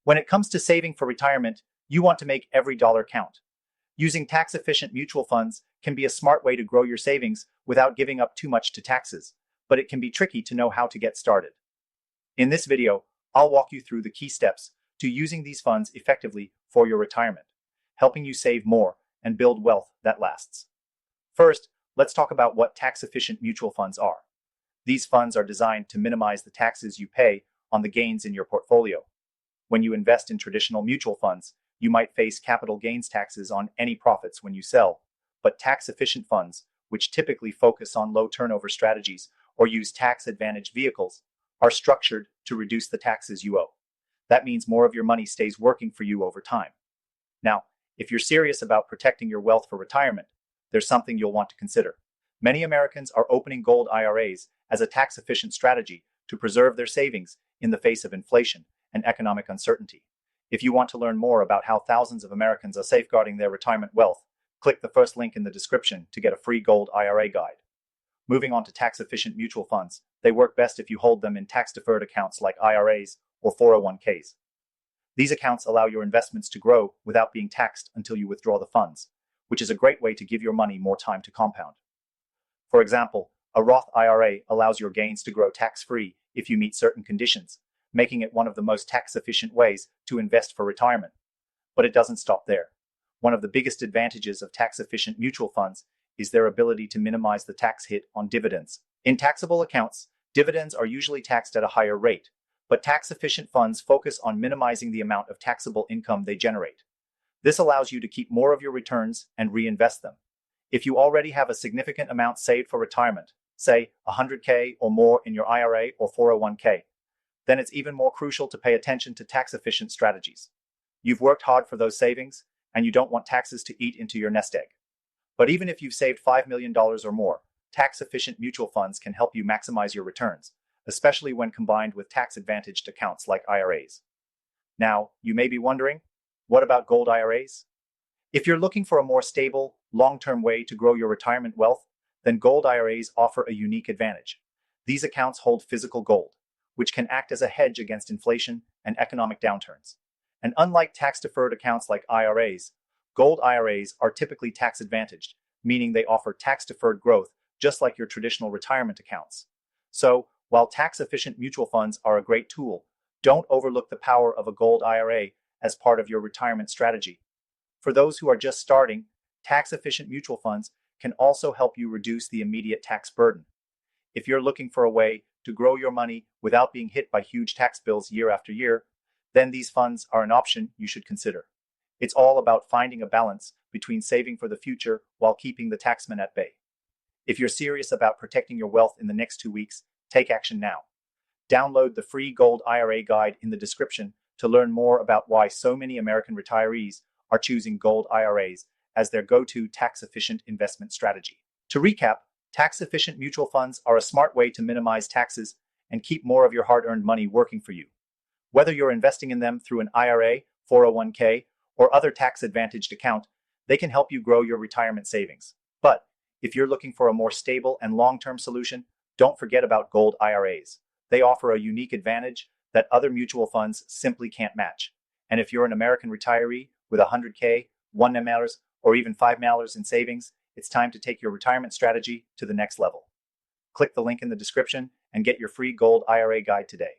When it comes to saving for retirement, you want to make every dollar count. Using tax-efficient mutual funds can be a smart way to grow your savings without giving up too much to taxes, but it can be tricky to know how to get started. In this video, I'll walk you through the key steps to using these funds effectively for your retirement, helping you save more and build wealth that lasts. First, let's talk about what tax-efficient mutual funds are. These funds are designed to minimize the taxes you pay on the gains in your portfolio. When you invest in traditional mutual funds, you might face capital gains taxes on any profits when you sell, but tax-efficient funds, which typically focus on low turnover strategies or use tax-advantaged vehicles, are structured to reduce the taxes you owe. That means more of your money stays working for you over time. Now, if you're serious about protecting your wealth for retirement, there's something you'll want to consider. Many Americans are opening gold IRAs as a tax-efficient strategy to preserve their savings in the face of inflation and economic uncertainty. If you want to learn more about how thousands of Americans are safeguarding their retirement wealth, click the first link in the description to get a free gold IRA guide. Moving on to tax-efficient mutual funds, they work best if you hold them in tax-deferred accounts like IRAs or 401ks. These accounts allow your investments to grow without being taxed until you withdraw the funds, which is a great way to give your money more time to compound. For example, a Roth IRA allows your gains to grow tax-free if you meet certain conditions, making it one of the most tax-efficient ways to invest for retirement. But it doesn't stop there. One of the biggest advantages of tax-efficient mutual funds is their ability to minimize the tax hit on dividends. In taxable accounts, dividends are usually taxed at a higher rate, but tax-efficient funds focus on minimizing the amount of taxable income they generate. This allows you to keep more of your returns and reinvest them. If you already have a significant amount saved for retirement, say $100K or more in your IRA or 401k, then it's even more crucial to pay attention to tax-efficient strategies. You've worked hard for those savings, and you don't want taxes to eat into your nest egg. But even if you've saved $5 million or more, tax-efficient mutual funds can help you maximize your returns, especially when combined with tax-advantaged accounts like IRAs. Now, you may be wondering, what about gold IRAs? If you're looking for a more stable, long-term way to grow your retirement wealth, then gold IRAs offer a unique advantage. These accounts hold physical gold, which can act as a hedge against inflation and economic downturns. And unlike tax-deferred accounts like IRAs, gold IRAs are typically tax-advantaged, meaning they offer tax-deferred growth just like your traditional retirement accounts. So, while tax-efficient mutual funds are a great tool, don't overlook the power of a gold IRA as part of your retirement strategy. For those who are just starting, tax-efficient mutual funds can also help you reduce the immediate tax burden. If you're looking for a way to grow your money without being hit by huge tax bills year after year, then these funds are an option you should consider. It's all about finding a balance between saving for the future while keeping the taxman at bay. If you're serious about protecting your wealth in the next 2 weeks, take action now. Download the free Gold IRA guide in the description to learn more about why so many American retirees are choosing gold IRAs as their go-to tax-efficient investment strategy. To recap, tax-efficient mutual funds are a smart way to minimize taxes and keep more of your hard-earned money working for you. Whether you're investing in them through an IRA, 401k, or other tax-advantaged account, they can help you grow your retirement savings. But if you're looking for a more stable and long-term solution, don't forget about gold IRAs. They offer a unique advantage that other mutual funds simply can't match. And if you're an American retiree with $100K, $1 million, or even $5 million in savings, it's time to take your retirement strategy to the next level. Click the link in the description and get your free gold IRA guide today.